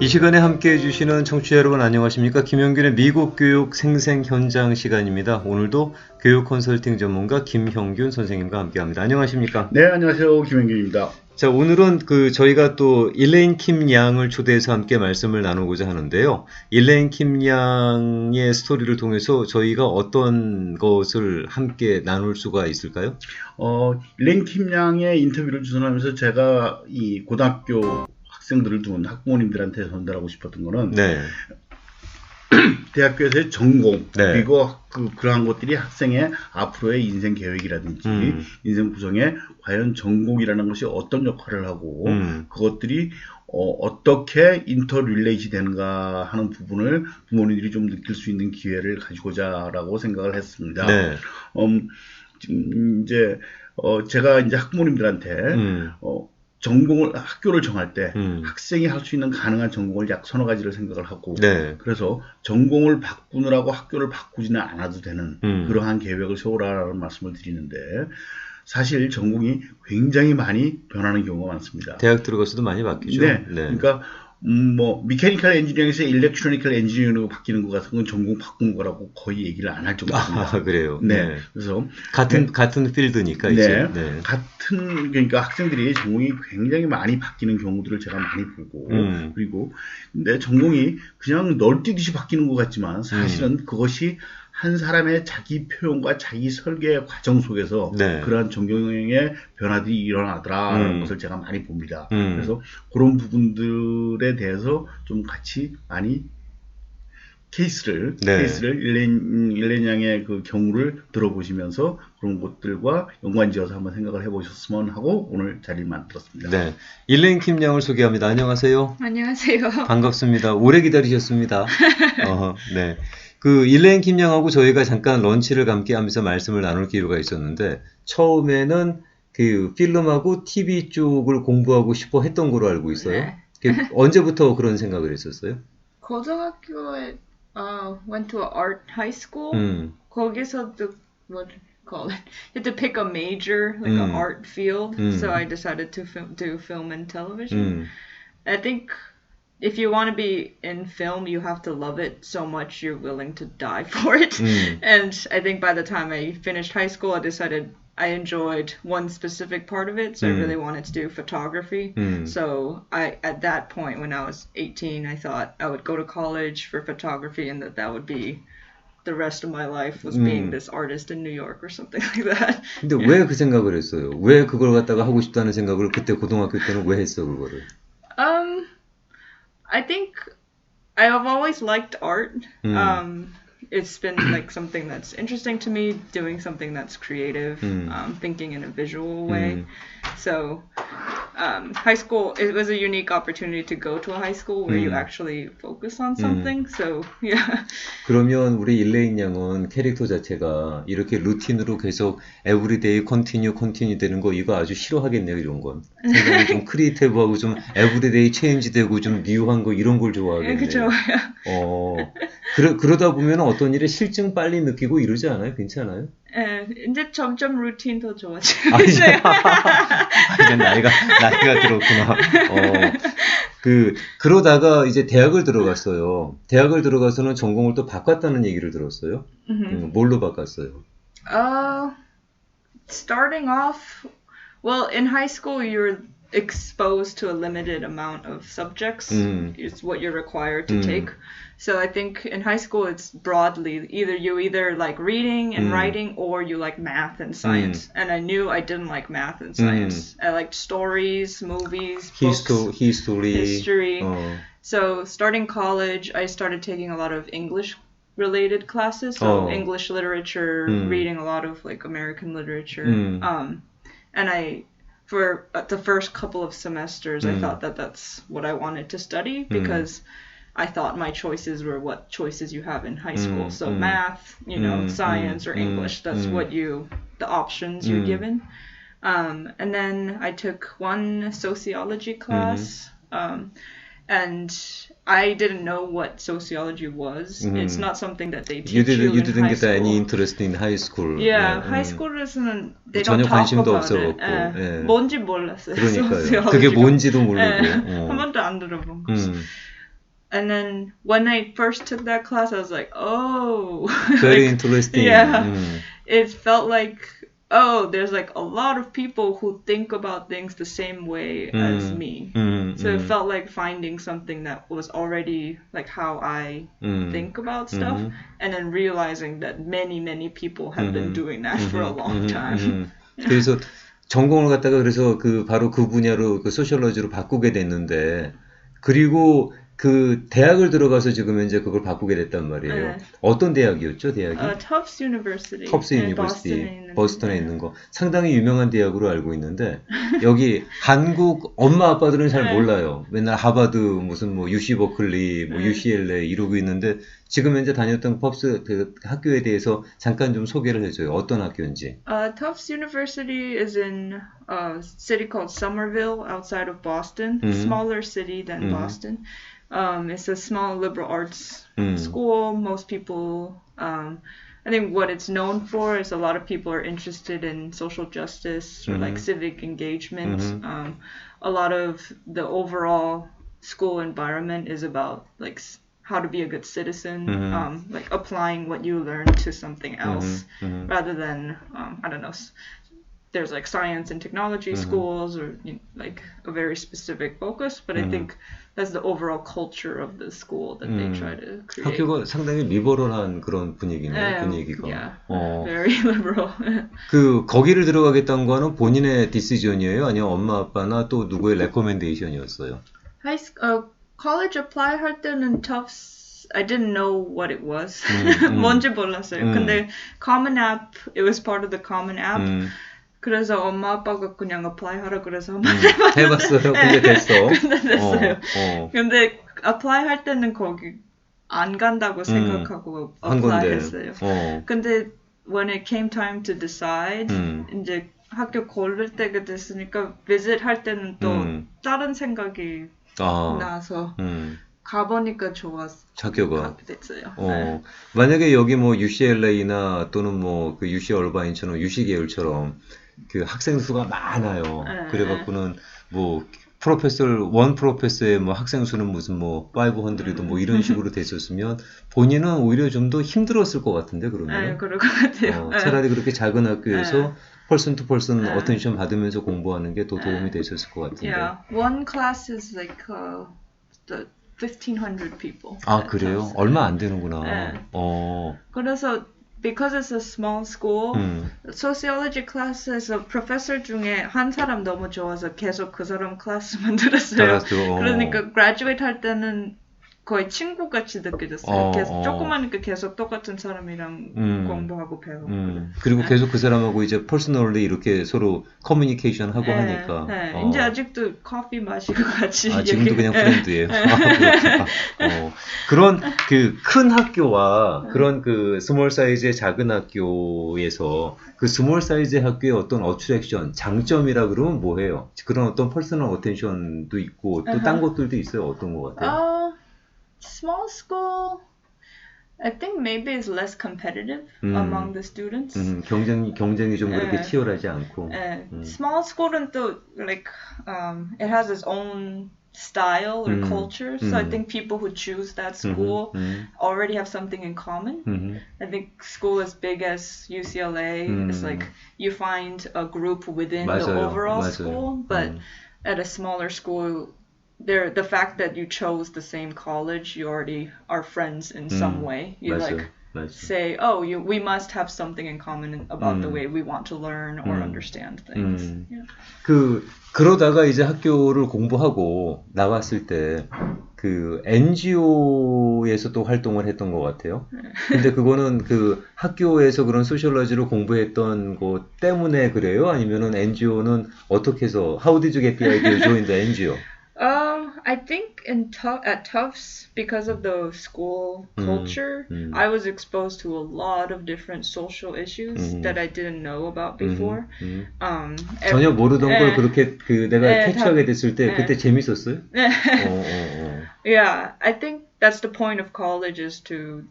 이 시간에 함께해 주시는 청취자 여러분 안녕하십니까? 김영균의 미국교육생생현장 시간입니다. 오늘도 교육 컨설팅 전문가 김형균 선생님과 함께합니다. 안녕하십니까? 네, 안녕하세요. 김영균입니다. 자, 오늘은 저희가 또 일레인 킴 양을 초대해서 함께 말씀을 나누고자 하는데요. 일레인 킴 양의 스토리를 통해서 저희가 어떤 것을 함께 나눌 수가 있을까요? 일레인 킴 양의 인터뷰를 주선하면서 제가 이 고등학교 학생들을 둔 학부모님들한테 전달하고 싶었던 거는 네. 대학교에서의 전공 네. 그리고 그러한 것들이 학생의 앞으로의 인생 계획이라든지 인생 구성에 과연 전공이라는 것이 어떤 역할을 하고 그것들이 어떻게 인터릴레이트 되는가 하는 부분을 부모님들이 좀 느낄 수 있는 기회를 가지고자라고 생각을 했습니다. 네. 이제 제가 이제 학부모님들한테 학교를 정할 때 학생이 할 수 있는 가능한 전공을 약 서너 가지를 생각을 하고 네. 그래서 전공을 바꾸느라고 학교를 바꾸지는 않아도 되는 그러한 계획을 세우라는 말씀을 드리는데 사실 전공이 굉장히 많이 변하는 경우가 많습니다. 대학 들어가서도 많이 바뀌죠. 네. 그러니까 미케니컬 엔지니어링에서 일렉트로니컬 엔지니어링으로 바뀌는 것 같은 건 전공 바꾼 거라고 거의 얘기를 안 할 정도입니다. 아, 그래요. 네. 그래서 같은 필드니까 이제. 네. 그러니까 학생들이 전공이 굉장히 많이 바뀌는 경우들을 제가 많이 보고 그리고 근데 전공이 그냥 널뛰듯이 바뀌는 것 같지만 사실은 그것이 한 사람의 자기 표현과 자기 설계의 과정 속에서 네. 그러한 전공의 변화들이 일어나더라라는 것을 제가 많이 봅니다. 그래서 그런 부분들에 대해서 좀 같이 많이 케이스를 일레인 양의 그 경우를 들어보시면서 그런 것들과 연관지어서 한번 생각을 해보셨으면 하고 오늘 자리를 만들었습니다. 네, 일레인 킴 양을 소개합니다. 안녕하세요. 안녕하세요. 반갑습니다. 오래 기다리셨습니다. 네. 일레인 킴 양하고 저희가 잠깐 런치를 함께 하면서 말씀을 나눌 기회가 있었는데, 처음에는 필름하고 TV 쪽을 공부하고 싶어 했던 걸로 알고 있어요. 네. 언제부터 그런 생각을 했었어요? 고등학교에, went to an art high school. 거기서도, what do you call it? You had to pick a major, like an art field. So I decided to do film and television. I think if you want to be in film, you have to love it so much you're willing to die for it. And I think by the time I finished high school, I decided I enjoyed one specific part of it, so I really wanted to do photography. So at that point, when I was 18, I thought I would go to college for photography and that would be the rest of my life was being this artist in New York or something like that. 근데 왜 그 생각을 했어요? 왜 그걸 갖다가 하고 싶다는 생각을 그때 고등학교 때는 왜 했어, 그거를? I think I've always liked art. It's been like something that's interesting to me, doing something that's creative, thinking in a visual way. So high school, it was a unique opportunity to go to a high school where you actually focus on something. So yeah. 그러면 우리 일레인 양은 캐릭터 자체가 이렇게 루틴으로 계속 에브리데이 컨티뉴 되는 거 이거 아주 싫어하겠네요, 이런 건. 생각이 좀 크리에이티브하고 좀 에브리데이 체인지 되고 좀 뉴한 거 이런 걸 좋아하겠네요. 그죠. 그러다 보면 어떤 일에 실증 빨리 느끼고 이러지 않아요? 괜찮아요? 이제 점점 루틴 더 좋아지고 이제 나이가 들었구나. 그러다가 이제 대학을 들어갔어요. 대학을 들어가서는 전공을 또 바꿨다는 얘기를 들었어요. 뭘로 바꿨어요? Starting off, well, in high school you're exposed to a limited amount of subjects. It's what you're required to take. So I think in high school it's broadly either like reading and writing or you like math and science. And I knew I didn't like math and science. I liked stories, movies, books, history. So starting college, I started taking a lot of English related classes. So English literature, reading a lot of like American literature. And for the first couple of semesters, I thought that that's what I wanted to study because I thought my choices were what choices you have in high school. So math, science or English, that's the options you're given. And then I took one sociology class. And I didn't know what sociology was. It's not something that they teach you in high school. You didn't get any interest in high school. Yeah, high school에서는 they don't talk about it. 뭔지 몰랐어요. 그러니까요. 그게 뭔지도 모르고. 한 번도 안 들어본 거. And then when I first took that class, I was like, oh. Very interesting. Yeah. It felt like, oh, there's like a lot of people who think about things the same way as me. So it felt like finding something that was already like how I think about stuff. And then realizing that many people have been doing that for a long time. 그래서 전공을 갖다가 그래서 바로 그 분야로 그 소셜러지로 바꾸게 됐는데 그리고 그 대학을 들어가서 지금 이제 그걸 바꾸게 됐단 말이에요. 네. 어떤 대학이었죠, 대학이? Tufts University. Tufts University. 버스턴에 있는 거. 상당히 유명한 대학으로 알고 있는데 여기 한국 엄마 아빠들은 잘 몰라요. 맨날 하버드 무슨 뭐 UC 버클리, 뭐 UCLA 이러고 있는데 지금 현재 다녔던 펍스 그 학교에 대해서 잠깐 좀 소개를 해줘요. 어떤 학교인지. Tufts University is in a city called Somerville outside of Boston. Smaller city than Boston. It's a small liberal arts school. Most people, I think what it's known for is a lot of people are interested in social justice or like civic engagement. A lot of the overall school environment is about like how to be a good citizen, like applying what you learn to something else rather than, I don't know, there's like science and technology schools or like a very specific focus, but I think that's the overall culture of the school that they try to create. 학교가 상당히 리버럴한 그런 분위기네요, 분위기가. Yeah, very liberal. 거기를 들어가겠다는 거는 본인의 디시전이에요? 아니면 엄마 아빠나 또 누구의 레코멘데이션이었어요? College apply 할 때는 Tufts, I didn't know what it was. 뭔지 몰랐어요. 근데 Common App, it was part of the Common App. 그래서 엄마 아빠가 그냥 apply 하라 그래서 한번 해봤어요. 근데 됐어. 근데 됐어요. 근데 apply 할 때는 거기 안 간다고 생각하고 apply 했어요. 근데 when it came time to decide, 이제 학교 고를 때가 됐으니까 visit 할 때는 또 다른 생각이 나서 가보니까 좋았어. 학교가. 됐어요. 만약에 여기 뭐 UCLA나 또는 뭐 그 UC 얼바인처럼 UC 계열처럼 그 학생 수가 많아요. 그래갖고는 뭐 원 프로페서의 뭐 학생 수는 무슨 뭐 500 뭐 이런 식으로 됐었으면 본인은 오히려 좀 더 힘들었을 것 같은데 그러면. 그럴 것 같아요. 차라리 그렇게 작은 학교에서 person to person 어텐션 받으면서 공부하는 게 더 도움이 되셨을 것 같은데. Yeah, one class is like the 1,500 people. 아 그래요? 얼마 안 되는구나. 그래서 because it's a small school, sociology class에서 professor 중에 한 사람 너무 좋아서 계속 그 사람 클래스만 들었어요. 그러니까 graduate 할 때는 거의 친구같이 느껴졌어요. 계속 조그마니까 계속 똑같은 사람이랑 공부하고 배우고. 그리고 계속 그 사람하고 이제 퍼스널리 이렇게 서로 커뮤니케이션 하고 하니까. 이제 아직도 커피 마시고 같이. 지금도 그냥 프렌드예요. 그런 그 큰 학교와 그런 그 스몰 사이즈의 작은 학교에서 그 스몰 사이즈의 학교의 어떤 어트랙션, 장점이라 그러면 뭐예요? 그런 어떤 퍼스널 어텐션도 있고 또 딴 것들도 있어요. 어떤 것 같아요? Small school, I think maybe is less competitive among the students. 경쟁이 좀 그렇게 치열하지 않고. Small school은 또 like it has its own style or culture. So I think people who choose that school already have something in common. I think school as big as UCLA is like you find a group within the overall school, but at a smaller school. The fact that you chose the same college, you already are friends in some way. You say, oh, we must have something in common about the way we want to learn or understand things. Yeah. 그러다가 이제 학교를 공부하고 나왔을 때 그 NGO에서 또 활동을 했던 것 같아요. 근데 그거는 그 학교에서 그런 소셜러지를 공부했던 것 때문에 그래요? 아니면은 NGO는 어떻게 해서 How did you get the idea to join the NGO? I think at Tufts, because of the school culture, I was exposed to a lot of different social issues that I didn't know about before. 전혀 모르던 걸 그렇게 내가 캐치하게 됐을 때 그때 재밌었어요? Yeah, I think that's the point of college is to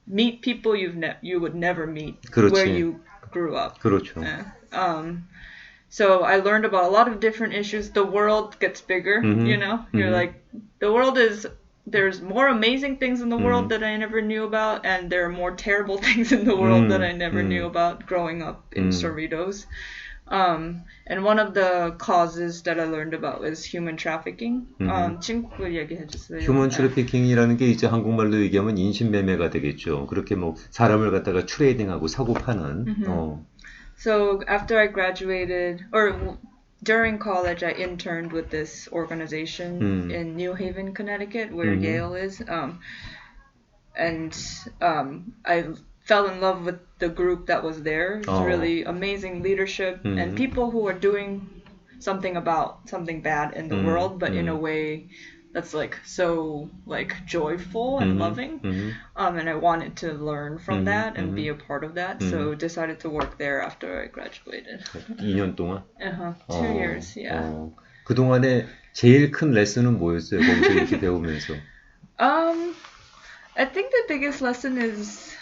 meet people you would never meet where you grew up. 그렇죠. So I learned about a lot of different issues. The world gets bigger, you know? You're like, the world is there's more amazing things in the world that I never knew about, and there are more terrible things in the world that I never knew about growing up in Cerritos. And one of the causes that I learned about is human trafficking. 친구 얘기해주세요. 휴먼 트래피킹이라는 게 이제 한국말로 얘기하면 인신매매가 되겠죠. 그렇게 뭐 사람을 갖다가 트레이딩하고 사고 파는. So after I graduated, or during college, I interned with this organization in New Haven, Connecticut, where Yale is. And I fell in love with the group that was there. It was really amazing leadership and people who are doing something about something bad in the world, but in a way that's like so like joyful and loving. And I wanted to learn from that and be a part of that. So decided to work there after I graduated. 2년 동안? 2 years, yeah. 그동안에 제일 큰 레슨은 뭐였어요? 거기서 이렇게 배우면서. I think the biggest lesson is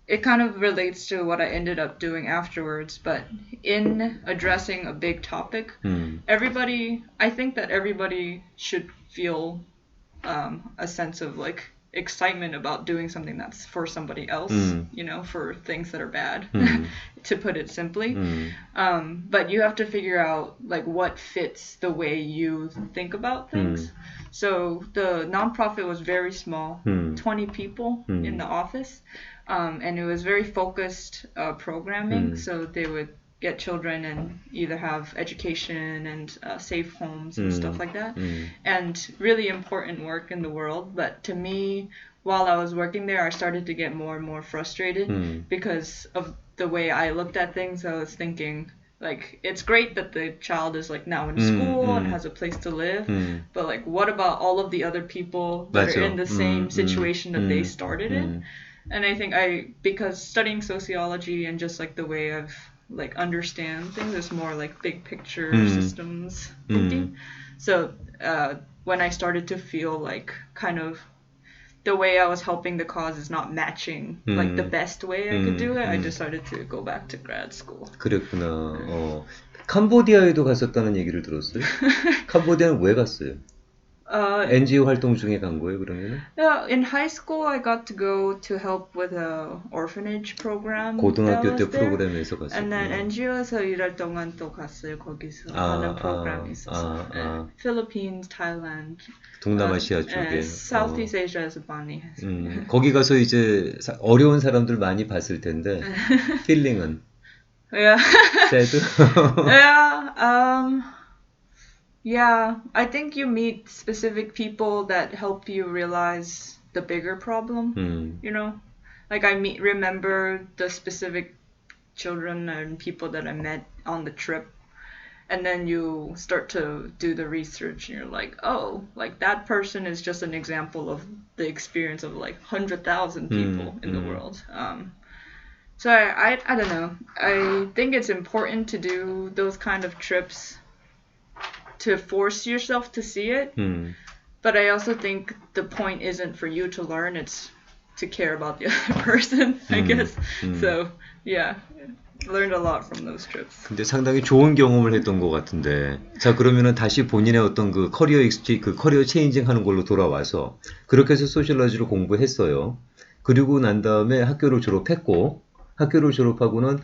it kind of relates to what I ended up doing afterwards, but in addressing a big topic, I think that everybody should feel a sense of like excitement about doing something that's for somebody else, you know, for things that are bad, to put it simply. But you have to figure out like what fits the way you think about things. So the nonprofit was very small, 20 people in the office. And it was very focused programming, so they would get children and either have education and safe homes and stuff like that, and really important work in the world. But to me, while I was working there, I started to get more and more frustrated because of the way I looked at things. I was thinking, like, it's great that the child is like now in school and has a place to live, but like, what about all of the other people that are in the same situation that they started in? And I think because studying sociology and just like the way I've like understand things is more like big picture systems thinking. So when I started to feel like kind of the way I was helping the cause is not matching like the best way I could do it, I decided to go back to grad school. 그랬구나. 캄보디아에도 갔었다는 얘기를 들었어요. 캄보디아는 왜 갔어요? NGO 활동 중에 간 거예요, 그러면은? Yeah, in high school I got to go to help with a orphanage program. 고등학교 때 프로그램에서 갔어요. And then NGO에서 일할 동안 또 갔어요. 거기서 하는 프로그램이 있었어요. Philippines, Thailand. 동남아시아 쪽에. Southeast Asia에서 많이 했어요. 거기 가서 이제 어려운 사람들 많이 봤을 텐데 필링은? Yeah. sad? Yeah. Yeah, I think you meet specific people that help you realize the bigger problem, you know? Like remember the specific children and people that I met on the trip, and then you start to do the research and you're like, oh, like that person is just an example of the experience of like 100,000 people in the world. So I don't know. I think it's important to do those kind of trips to force yourself to see it, but I also think the point isn't for you to learn, it's to care about the other person, I guess. So yeah, learned a lot from those trips. 근데 상당히 좋은 경험을 했던 것 같은데, 자 그러면은 다시 본인의 어떤 그 커리어 체인징 하는 걸로 돌아와서 그렇게 해서 소셜러지를 공부했어요. 그리고 난 다음에 학교를 졸업했고, 학교를 졸업하고는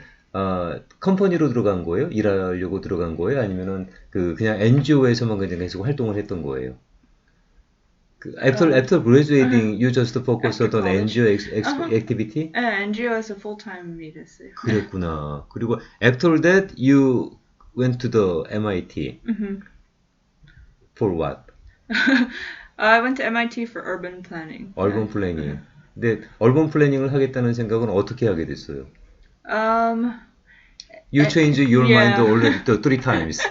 컴퍼니로 들어간 거예요? 일하려고 들어간 거예요? 아니면은 그냥 NGO에서만 그냥 계속 활동을 했던 거예요? After graduating, you just focused on NGO activity? NGO에서 full-time 일했어요. 그랬구나. 그리고 after that, you went to the MIT. For what? I went to MIT for urban planning. Urban planning. 근데 urban planning을 하겠다는 생각은 어떻게 하게 됐어요? You changed your mind already 3 times.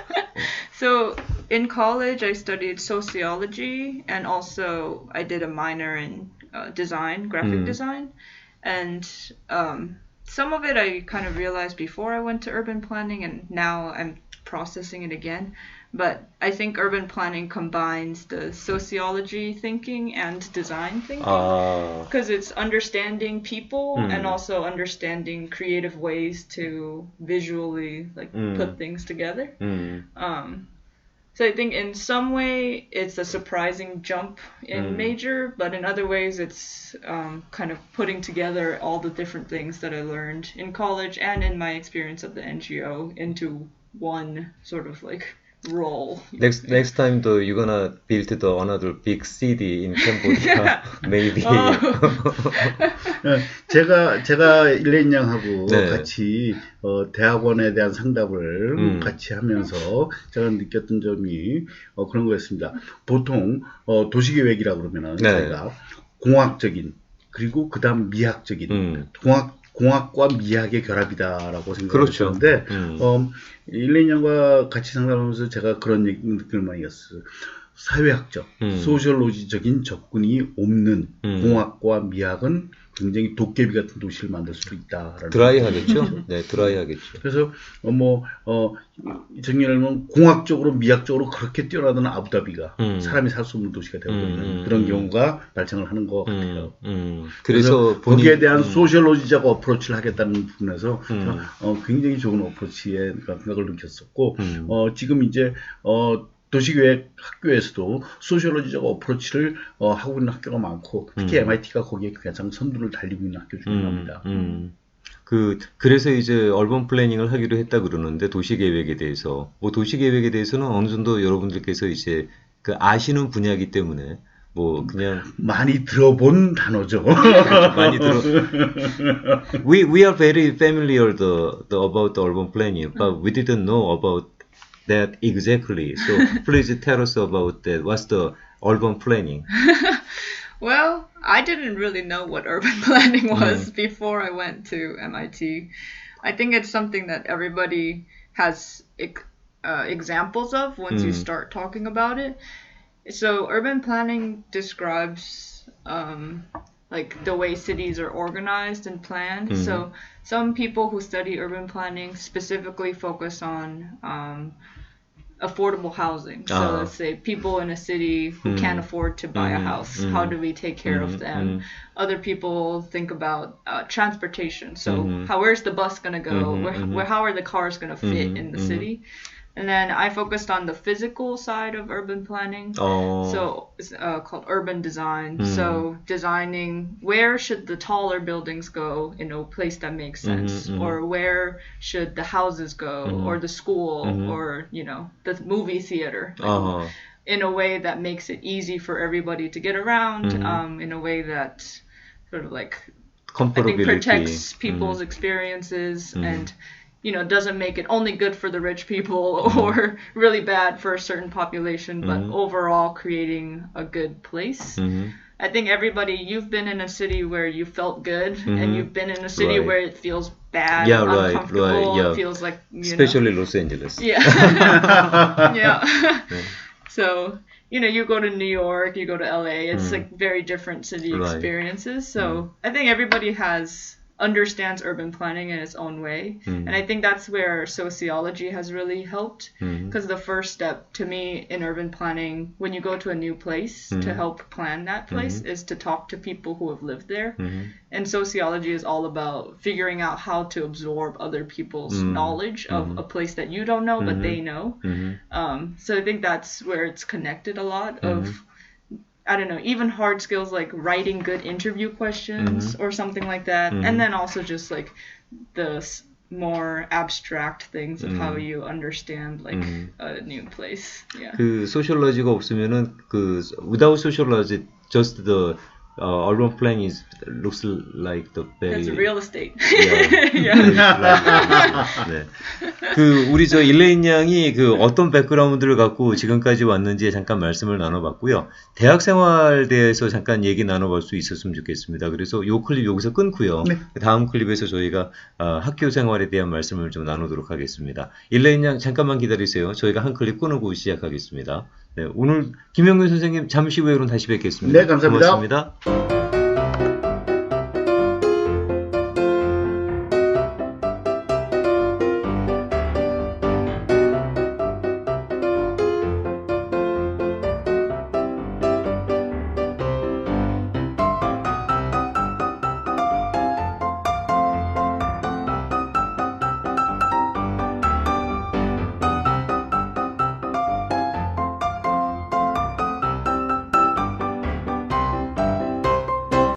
So in college, I studied sociology, and also I did a minor in design, graphic design, and some of it I kind of realized before I went to urban planning, and now I'm processing it again. But I think urban planning combines the sociology thinking and design thinking, because it's understanding people and also understanding creative ways to visually like put things together. So I think in some way it's a surprising jump in major, but in other ways it's kind of putting together all the different things that I learned in college and in my experience at the NGO into one sort of like role. Next time though you're gonna build another big city in Cambodia, maybe. 제가 일레인 양하고 네. 같이 대학원에 대한 상담을 같이 하면서 제가 느꼈던 점이 그런 거였습니다. 보통 도시계획이라고 그러면은 네. 저희가 공학적인 그리고 그다음 미학적인 공학과 미학의 결합이다라고 생각했는데 그렇죠. 일레인 양과 같이 상담하면서 제가 그런 느낌을 많이 했어요. 사회학적, 소셜로지적인 접근이 없는 공학과 미학은 굉장히 도깨비 같은 도시를 만들 수도 있다라는. 드라이하겠죠? 네, 드라이하겠죠. 그래서 정리하면 공학적으로 미학적으로 그렇게 뛰어나던 아부다비가 사람이 살 수 없는 도시가 되어버리는 그런 경우가 발생을 하는 것 같아요. 그래서 거기에 대한 소셜로지적 어프로치를 하겠다는 부분에서 굉장히 좋은 어프로치의 생각을 느꼈었고 지금 이제 도시계획 학교에서도 소셜로지적 어프로치를 하고 있는 학교가 많고 특히 MIT가 거기에 가장 선두를 달리고 있는 학교 중에 하나입니다. 그래서 이제 얼번 플래닝을 하기로 했다 그러는데 도시계획에 대해서 뭐 도시계획에 대해서는 어느 정도 여러분들께서 이제 그 아시는 분야이기 때문에 뭐 그냥 많이 들어본 단어죠. 많이 들어. We are very familiar about the urban planning, but we didn't know about that exactly. So please tell us about that. What's the urban planning? Well, I didn't really know what urban planning was before I went to MIT. I think it's something that everybody has examples of once you start talking about it. So urban planning describes like the way cities are organized and planned. So some people who study urban planning specifically focus on affordable housing. So let's say people in a city who can't afford to buy a house, how do we take care of them? Other people think about transportation. So where's the bus going to go? How are the cars going to fit in the city? And then I focused on the physical side of urban planning. So it's called urban design. So designing where should the taller buildings go in a place that makes sense, or where should the houses go, or the school, or the movie theater, in a way that makes it easy for everybody to get around, in a way that sort of like I think protects people's experiences and doesn't make it only good for the rich people or really bad for a certain population, but overall creating a good place. I think you've been in a city where you felt good, and you've been in a city where it feels bad, uncomfortable, it feels like, especially Los Angeles. Yeah. So, you go to New York, you go to LA, it's like very different city experiences. So I think everybody understands urban planning in its own way. And I think that's where sociology has really helped, because the first step to me in urban planning, when you go to a new place to help plan that place, is to talk to people who have lived there. And sociology is all about figuring out how to absorb other people's knowledge of a place that you don't know, but they know. So I think that's where it's connected a lot of I don't know, even hard skills like writing good interview questions or something like that. And then also just like the more abstract things of how you understand like a new place. Yeah. 그 소셜러지가 없으면은 without sociology, just the urban planning looks like the very. That's real estate. 네. 우리 일레인 양이 어떤 백그라운드를 갖고 지금까지 왔는지 잠깐 말씀을 나눠봤고요. 대학 생활에 대해서 잠깐 얘기 나눠볼 수 있었으면 좋겠습니다. 그래서 이 클립 여기서 끊고요. 네. 다음 클립에서 저희가 학교 생활에 대한 말씀을 좀 나누도록 하겠습니다. 일레인 양 잠깐만 기다리세요. 저희가 한 클립 끊고 시작하겠습니다. 네, 오늘 김영균 선생님 잠시 후에 다시 뵙겠습니다. 네, 감사합니다. 고맙습니다.